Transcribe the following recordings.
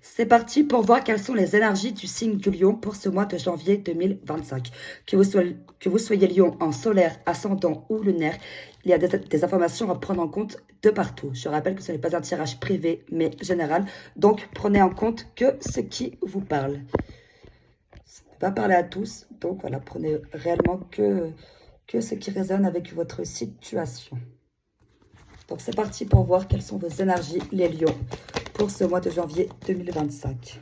C'est parti pour voir quelles sont les énergies du signe du lion pour ce mois de janvier 2025. Que vous soyez lion en solaire, ascendant ou lunaire, il y a des informations à prendre en compte de partout. Je rappelle que ce n'est pas un tirage privé, mais général. Donc, prenez en compte que ce qui vous parle. Ça ne peut pas parler à tous. Donc, voilà, prenez réellement que ce qui résonne avec votre situation. Donc, c'est parti pour voir quelles sont vos énergies, les lions, pour ce mois de janvier 2025.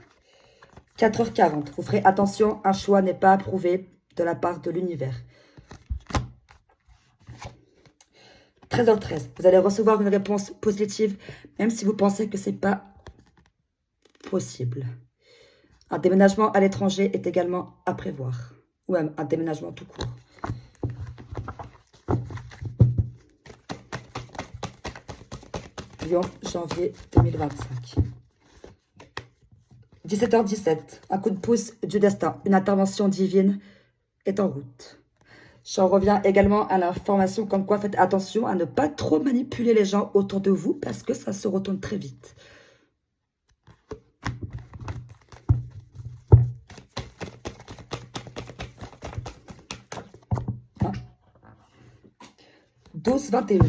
4h40, vous ferez attention, un choix n'est pas approuvé de la part de l'univers. 13h13, vous allez recevoir une réponse positive, même si vous pensez que ce n'est pas possible. Un déménagement à l'étranger est également à prévoir, ou même un déménagement tout court. Lion, janvier 2025. 17h17, un coup de pouce du destin, une intervention divine est en route. J'en reviens également à l'information comme quoi faites attention à ne pas trop manipuler les gens autour de vous parce que ça se retourne très vite. Hein 12h21.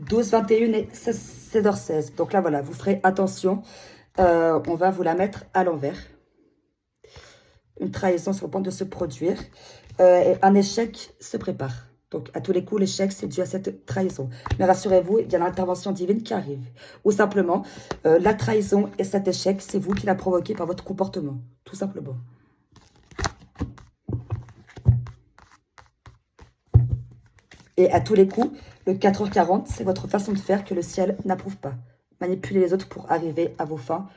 12h21 et 16h16. Donc là, voilà, vous ferez attention. On va vous la mettre à l'envers. Une trahison sur le point de se produire. Et un échec se prépare. Donc, à tous les coups, l'échec, c'est dû à cette trahison. Mais rassurez-vous, il y a l'intervention divine qui arrive. Ou simplement, la trahison et cet échec, c'est vous qui l'a provoqué par votre comportement. Tout simplement. Et à tous les coups, le 4h40, c'est votre façon de faire que le ciel n'approuve pas. Manipulez les autres pour arriver à vos fins.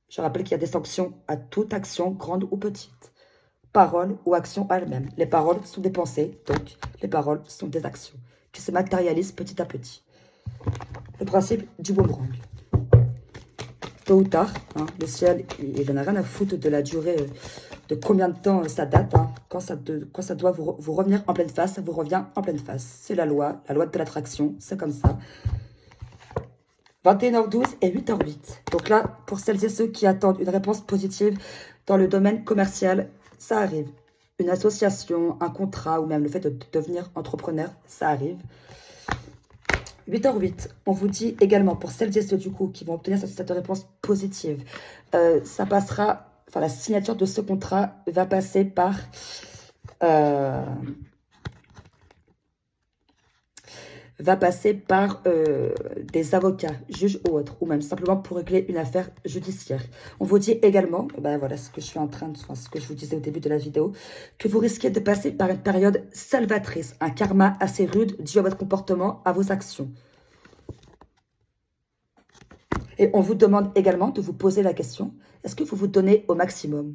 Je rappelle qu'il y a des sanctions à toute action, grande ou petite. Parole ou action elle-même. Les paroles sont des pensées, donc les paroles sont des actions qui se matérialisent petit à petit. Le principe du boomerang. Tôt ou tard, hein, le ciel, il n'en a rien à foutre de la durée, de combien de temps ça date. Hein. Quand ça doit vous revenir en pleine face, ça vous revient en pleine face. C'est la loi de l'attraction, c'est comme ça. 21h12 et 8h08. Donc là, pour celles et ceux qui attendent une réponse positive dans le domaine commercial, ça arrive. Une association, un contrat ou même le fait de devenir entrepreneur, ça arrive. 8h08, on vous dit également pour celles et ceux du coup qui vont obtenir cette réponse positive, ça passera, enfin la signature de ce contrat va passer par des avocats, juges ou autres, ou même simplement pour régler une affaire judiciaire. On vous dit également, ben voilà ce que je suis en train de, enfin, ce que je vous disais au début de la vidéo, que vous risquez de passer par une période salvatrice, un karma assez rude dû à votre comportement, à vos actions. Et on vous demande également de vous poser la question, est-ce que vous vous donnez au maximum?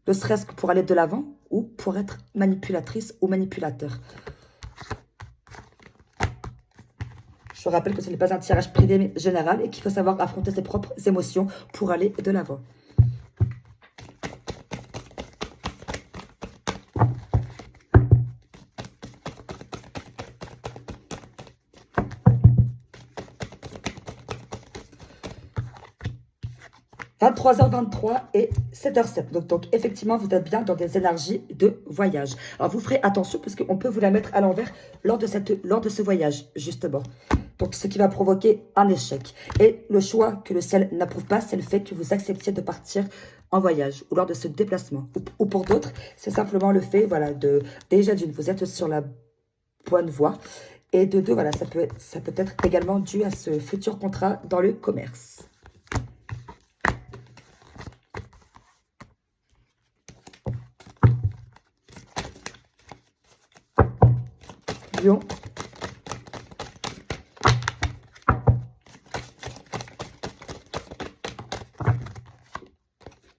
Ne serait-ce que pour aller de l'avant ou pour être manipulatrice ou manipulateur? Je rappelle que ce n'est pas un tirage privé mais général et qu'il faut savoir affronter ses propres émotions pour aller de l'avant. « 23h23 et 7h07. Donc, effectivement, vous êtes bien dans des énergies de voyage. Alors, vous ferez attention parce qu'on peut vous la mettre à l'envers lors de ce voyage, justement. Donc, ce qui va provoquer un échec. Et le choix que le ciel n'approuve pas, c'est le fait que vous acceptiez de partir en voyage ou lors de ce déplacement. Ou pour d'autres, c'est simplement le fait, voilà, déjà d'une, vous êtes sur la bonne voie. Et de deux, voilà, ça peut être également dû à ce futur contrat dans le commerce. Lion.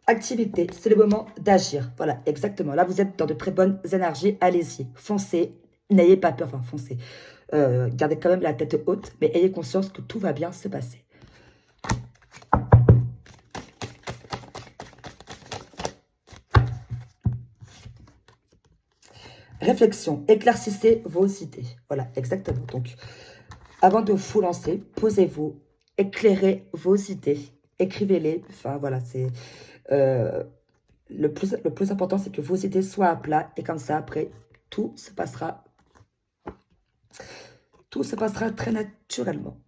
Activité, c'est le moment d'agir. Voilà, exactement. Là, vous êtes dans de très bonnes énergies. Allez-y, foncez. N'ayez pas peur, enfin, foncez. Gardez quand même la tête haute, mais ayez conscience que tout va bien se passer. Réflexion, éclaircissez vos idées. Voilà, exactement. Donc, avant de vous lancer, posez-vous éclairez vos idées, écrivez-les. Enfin, voilà, c'est euh, le plus important, c'est que vos idées soient à plat. Et comme ça, après, tout se passera, tout se passera très naturellement.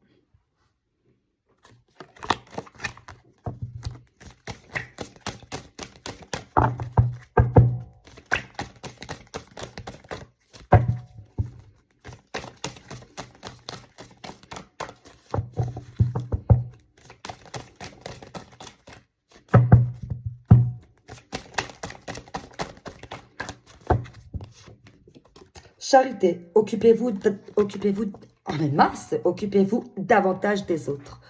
Charité, occupez-vous, oh mais mince, occupez-vous davantage des autres.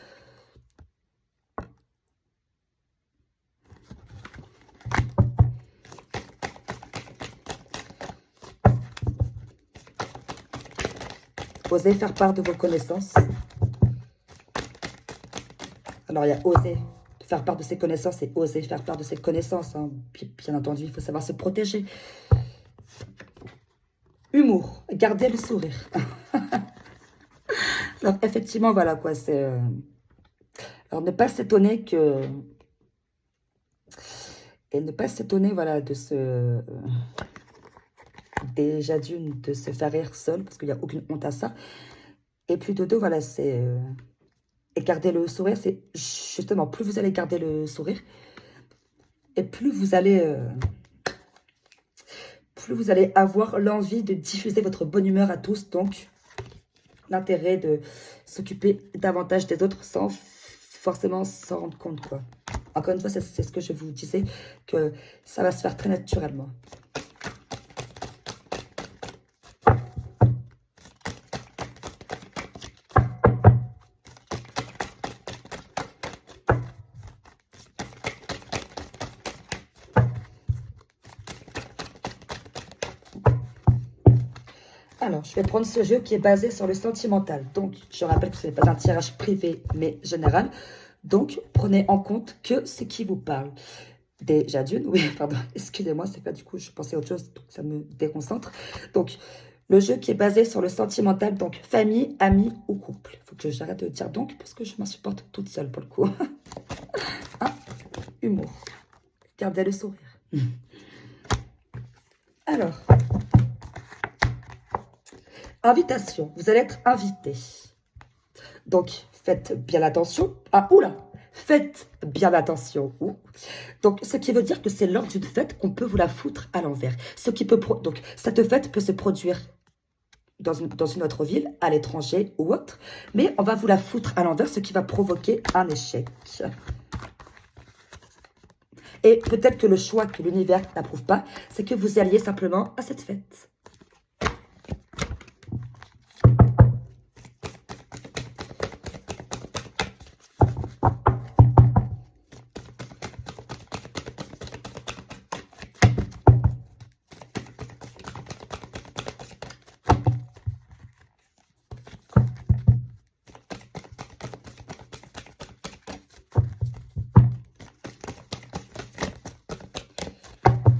Osez faire part de vos connaissances. Alors, il y a oser faire part de ses connaissances et oser faire part de ses connaissances. Hein. Bien entendu, il faut savoir se protéger. Humour, gardez le sourire. Alors, effectivement, voilà quoi, c'est... Alors, ne pas s'étonner que... Et ne pas s'étonner, voilà, de se... Déjà d'une, de se faire rire seul, parce qu'il n'y a aucune honte à ça. Et puis de deux, voilà, c'est... Et garder le sourire, c'est justement, plus vous allez garder le sourire, et plus vous allez avoir l'envie de diffuser votre bonne humeur à tous. Donc, l'intérêt de s'occuper davantage des autres sans forcément s'en rendre compte, quoi. Encore une fois, c'est ce que je vous disais, que ça va se faire très naturellement. Alors, je vais prendre ce jeu qui est basé sur le sentimental. Donc, je rappelle que ce n'est pas un tirage privé, mais général. Donc, prenez en compte que ce qui vous parle. Déjà d'une, oui, pardon, excusez-moi, c'est pas du coup, je pensais à autre chose, donc ça me déconcentre. Donc, le jeu qui est basé sur le sentimental, donc famille, amis ou couple. Il faut que j'arrête de dire donc, parce que je m'insupporte toute seule pour le coup. Hein? Humour. Gardez le sourire. Alors, invitation. Vous allez être invité. Donc, faites bien attention. Ah, oula! Faites bien attention. Ouh. Donc, ce qui veut dire que c'est lors d'une fête qu'on peut vous la foutre à l'envers. Ce qui peut donc, cette fête peut se produire dans une autre ville, à l'étranger ou autre, mais on va vous la foutre à l'envers, ce qui va provoquer un échec. Et peut-être que le choix que l'univers n'approuve pas, c'est que vous alliez simplement à cette fête.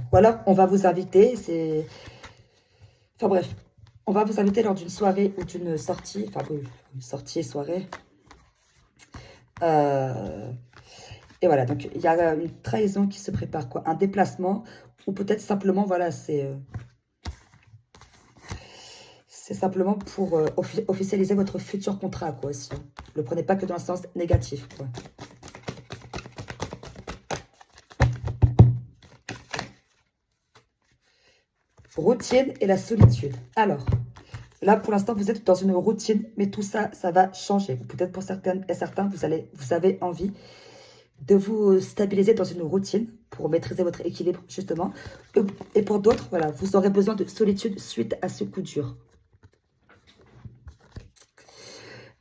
Ou alors, on va vous inviter, c'est... Enfin bref, on va vous inviter lors d'une soirée ou d'une sortie, enfin oui, une sortie et soirée. Et voilà, donc il y a une trahison qui se prépare, quoi. Un déplacement, ou peut-être simplement, voilà, c'est simplement pour officialiser votre futur contrat, quoi, aussi. Ne le prenez pas que dans le sens négatif, quoi. Routine et la solitude. Alors, là, pour l'instant, vous êtes dans une routine, mais tout ça, ça va changer. Peut-être pour certaines et certains, vous avez envie de vous stabiliser dans une routine pour maîtriser votre équilibre, justement. Et pour d'autres, voilà, vous aurez besoin de solitude suite à ce coup dur.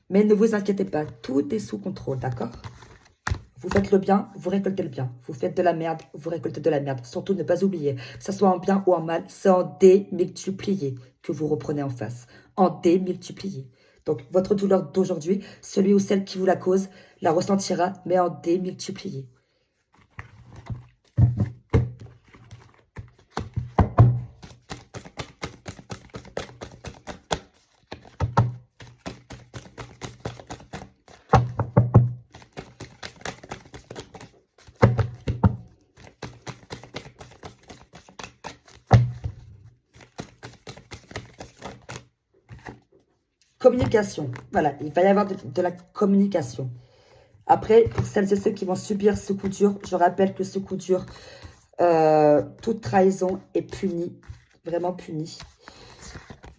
Mais ne vous inquiétez pas, tout est sous contrôle, d'accord? Vous faites le bien, vous récoltez le bien. Vous faites de la merde, vous récoltez de la merde. Surtout, ne pas oublier, que ce soit en bien ou en mal, c'est en démultiplié que vous reprenez en face. En démultiplié. Donc, votre douleur d'aujourd'hui, celui ou celle qui vous la cause, la ressentira, mais en démultiplié. Communication. Voilà, il va y avoir de la communication. Après, pour celles et ceux qui vont subir ce coup dur, je rappelle que ce coup dur, toute trahison est punie, vraiment punie.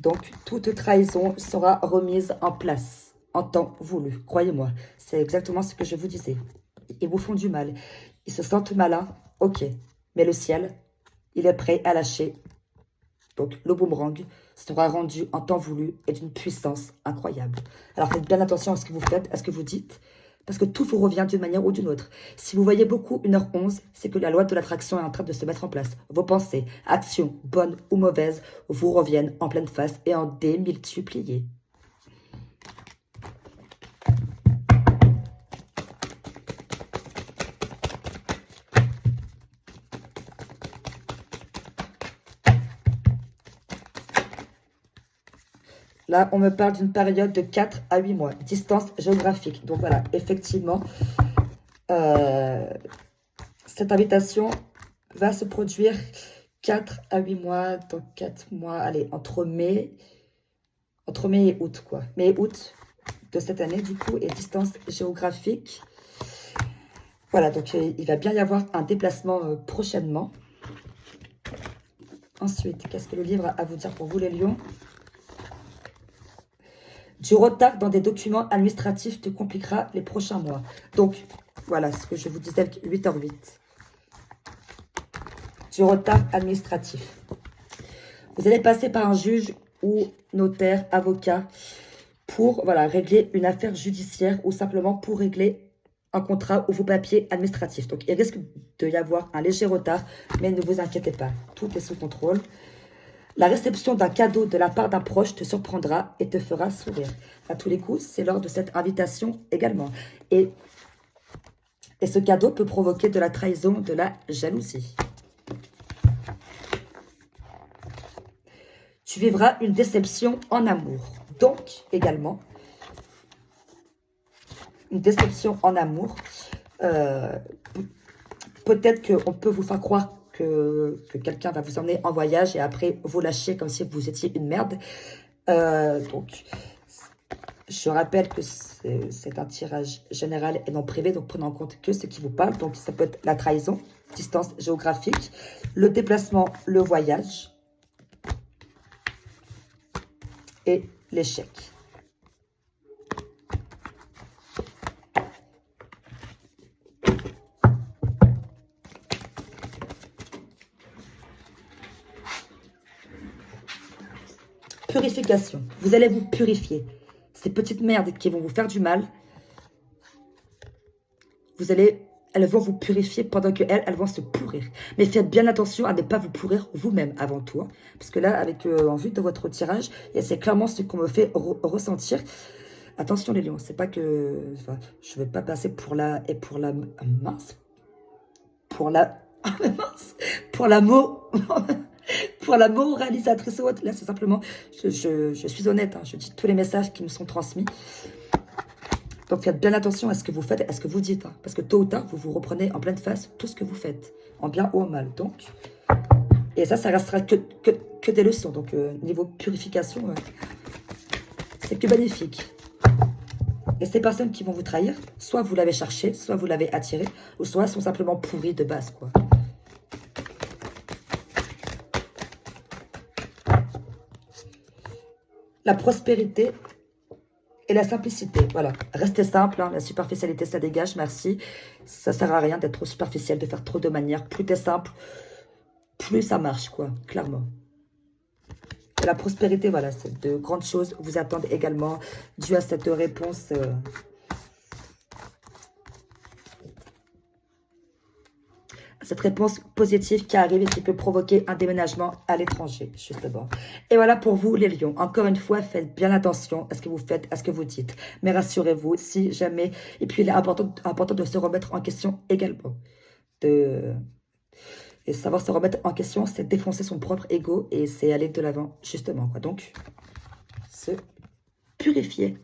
Donc, toute trahison sera remise en place en temps voulu. Croyez-moi, c'est exactement ce que je vous disais. Ils vous font du mal. Ils se sentent malins, ok. Mais le ciel, il est prêt à lâcher. Donc, le boomerang sera rendu en temps voulu et d'une puissance incroyable. Alors, faites bien attention à ce que vous faites, à ce que vous dites, parce que tout vous revient d'une manière ou d'une autre. Si vous voyez beaucoup 1h11, c'est que la loi de l'attraction est en train de se mettre en place. Vos pensées, actions, bonnes ou mauvaises, vous reviennent en pleine face et en démultipliés. Là, on me parle d'une période de 4 à 8 mois. Distance géographique. Donc voilà, effectivement, cette invitation va se produire 4 à 8 mois. Donc 4 mois, allez, entre mai et août, quoi. Mai et août de cette année, du coup, et distance géographique. Voilà, donc il va bien y avoir un déplacement prochainement. Ensuite, qu'est-ce que le livre a à vous dire pour vous, les lions ? Du retard dans des documents administratifs te compliquera les prochains mois. Donc, voilà ce que je vous disais avec 8h08. Du retard administratif. Vous allez passer par un juge ou notaire, avocat, pour régler une affaire judiciaire ou simplement pour régler un contrat ou vos papiers administratifs. Donc, il risque de y avoir un léger retard, mais ne vous inquiétez pas, tout est sous contrôle. La réception d'un cadeau de la part d'un proche te surprendra et te fera sourire. À tous les coups, c'est lors de cette invitation également. Et ce cadeau peut provoquer de la trahison, de la jalousie. Tu vivras une déception en amour. Donc, également, une déception en amour. Peut-être qu'on peut vous faire croire que quelqu'un va vous emmener en voyage et après vous lâcher comme si vous étiez une merde. Donc, je rappelle que c'est un tirage général et non privé, donc prenez en compte que ce qui vous parle. Donc, ça peut être la trahison, distance géographique, le déplacement, le voyage et l'échec. Purification. Vous allez vous purifier. Ces petites merdes qui vont vous faire du mal, elles vont vous purifier pendant qu'elles vont se pourrir. Mais faites bien attention à ne pas vous pourrir vous-même avant tout. Hein. Parce que là, en vue de votre tirage, c'est clairement ce qu'on me fait ressentir. Attention les lions, c'est pas que... Enfin, je ne vais pas passer pour la... Et pour la... Mince. Pour la... mince. Pour la mot... Pour la moralisatrice ou autre, là c'est simplement, je suis honnête, hein, je dis tous les messages qui me sont transmis. Donc faites bien attention à ce que vous faites, à ce que vous dites, hein, parce que tôt ou tard, vous vous reprenez en pleine face tout ce que vous faites, en bien ou en mal. Donc, et ça restera que des leçons. Donc niveau purification, c'est que bénéfique. Et ces personnes qui vont vous trahir, soit vous l'avez cherché, soit vous l'avez attiré, ou soit sont simplement pourries de base, quoi. La prospérité et la simplicité. Voilà, restez simple, hein, la superficialité, ça dégage, merci. Ça sert à rien d'être trop superficiel, de faire trop de manières. Plus t'es simple, plus ça marche, quoi, clairement. Et la prospérité, voilà, c'est de grandes choses vous attendent également, dû à cette réponse... Cette réponse positive qui arrive et qui peut provoquer un déménagement à l'étranger, justement. Et voilà pour vous, les lions. Encore une fois, faites bien attention à ce que vous faites, à ce que vous dites. Mais rassurez-vous, si jamais... Et puis, il est important de se remettre en question également. Et savoir se remettre en question, c'est défoncer son propre ego et c'est aller de l'avant, justement, quoi. Donc, se purifier.